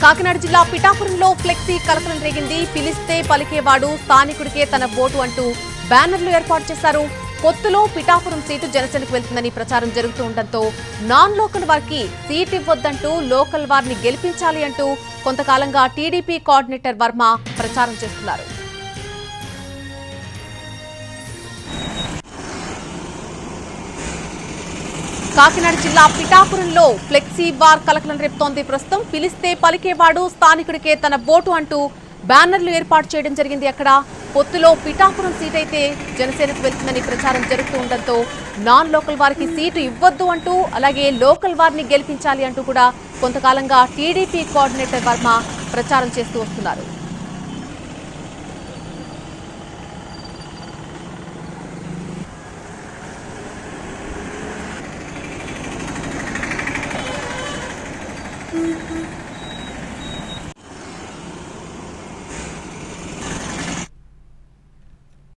కాకినాడ జిల్లా పిఠాపురంలో ఫ్లెక్సీ కలకలం రేగింది. పిలిస్తే పలికేవాడు స్థానికుడికే తన ఓటు అంటూ బ్యానర్లు ఏర్పాటు చేశారు. పొత్తులో పిఠాపురం సీటు జనసేనకు వెళ్తుందని ప్రచారం జరుగుతూ ఉండటంతో నాన్ లోకల్ వారికి సీట్ ఇవ్వొద్దంటూ లోకల్ వారిని గెలిపించాలి అంటూ కొంతకాలంగా టీడీపీ కోఆర్డినేటర్ వర్మ ప్రచారం చేస్తున్నారు. కాకినాడ జిల్లా పిఠాపురంలో ఫ్లెక్సీ వార్ కలకలం రేపుతోంది. ప్రస్తుతం పిలిస్తే పలికేవాడు స్థానికుడికే తన ఓటు అంటూ బ్యానర్లు ఏర్పాటు చేయడం జరిగింది. అక్కడ పొత్తులో పిఠాపురం సీట్ అయితే జనసేనకు వెళ్తుందని ప్రచారం జరుగుతూ ఉండడంతో నాన్ లోకల్ వారికి సీటు ఇవ్వొద్దు అంటూ అలాగే లోకల్ వారిని గెలిపించాలి అంటూ కూడా కొంతకాలంగా టీడీపీ కోఆర్డినేటర్ వర్మ ప్రచారం చేస్తూ వస్తున్నారు.